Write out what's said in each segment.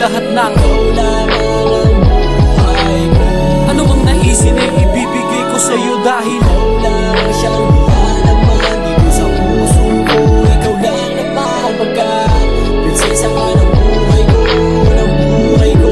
lahat ng ano mang naisin ay ibibigay ko sa'yo dahil lang siyang naman dito sa puso ko. Ikaw lang naman pagka prinsesa ka ng buhay ko, ng buhay ko,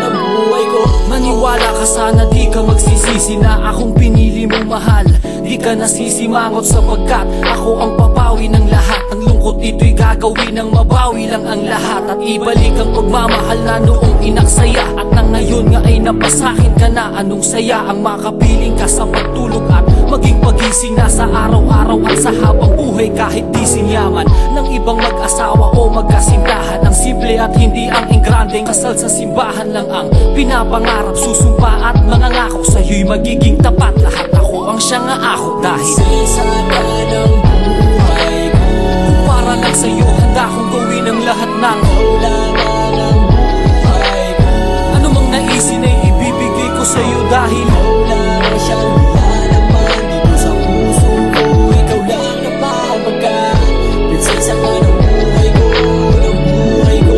ng buhay ko. Maniwala ka sana, di ka magsisisi na akong pinili mong mahal. Di ka nasisimangot sapagkat ako ang papawi ng lahat. Ang lungkot dito'y gagawin ng mabawi lang ang lahat. At ibalik ang pagmamahal na noong inaksaya. At nang ngayon nga ay napasakin ka na. Anong saya ang makapiling ka sa pagtulog at maging pagising na sa araw-araw at sa habang buhay. Kahit di sinyaman ng ibang mag-asawa o magkasintahan. Ang simple at hindi ang ingrandeng kasal sa simbahan lang ang pinapangarap. Susumpa at mangangako sa'yo'y magiging tapat. Lahat ako ang siya nga ako dahil prinsesa ka ng buhay ko. Para lang sa'yo handa kong gawin ang lahat ng Ikaw lang ang buhay ko. ano mang naisin ay ibibigay ko sa'yo dahil Ikaw lang siyang naman dito sa puso ko. Ikaw lang naman pagka prinsesa ka ng buhay ko, ng buhay ko,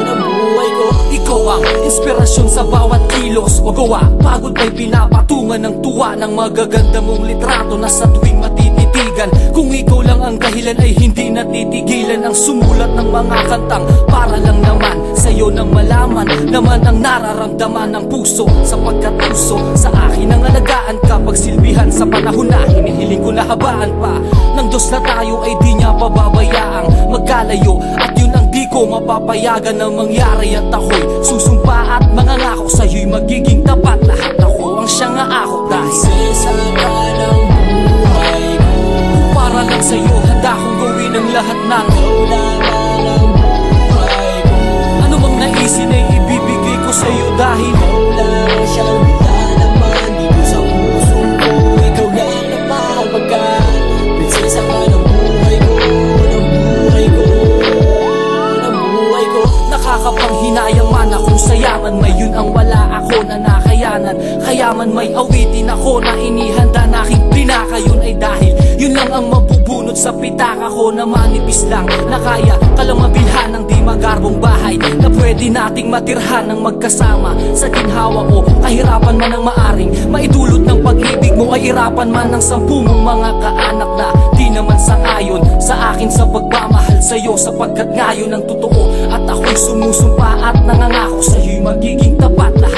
ng buhay ko. ikaw ang inspirasyon sa bawat kilos o gawa. Pagod ay pinapatungan ng tuwa ng magaganda mong litrato na sa tuwing matititigan. Kung ikaw lang ang dahilan ay hindi natitigilan ang sumulat ng mga kantang para lang naman sa'yo nang malaman naman ang nararamdaman ng puso. Sapagkat puso sa akin ang alagaan ka, pagsilbihan sa panahon na hinihiling ko na habaan pa ng Diyos na tayo ay di niya pababayaang magkalayo. At yun ang di ko mapapayagan na mangyari. At ako'y susumpa at mangangako sa'yo'y magiging tapat. Lahat ako ang siya nga ako dahil Prinsesa ka ng buhay ko. para lang sa'yo handa kong gawin ang lahat ng Ikaw lang ang buhay ko. ano mang naisin ay ibibigay ko sa'yo dahil Ikaw lang siyang naman dito sa puso ko. Ikaw lang naman pagka prinsesa ka ng buhay ko, ng buhay ko, ng buhay ko. nakakapanghinayang man akong sayaman. May yun ang wala ako na nakayanan. Kaya man may awitin ako na inihanda na aking pinaka. Yun ay dahil yun lang ang mabubunot sa pitaka ko na manipis lang na kaya kalamabilhan ng di magarbong bahay na pwede nating matirhan ng magkasama sa ginhawa o kahirapan man ang maaring maidulot ng pag-ibig mo ay irapan man ng 10 mong mga kaanak na di naman sangayon sa akin sa pagmamahal sa'yo. Sapagkat ngayon ang totoo at ako'y sumusumpa at nangangako sa'yo'y magiging tapat. Lahat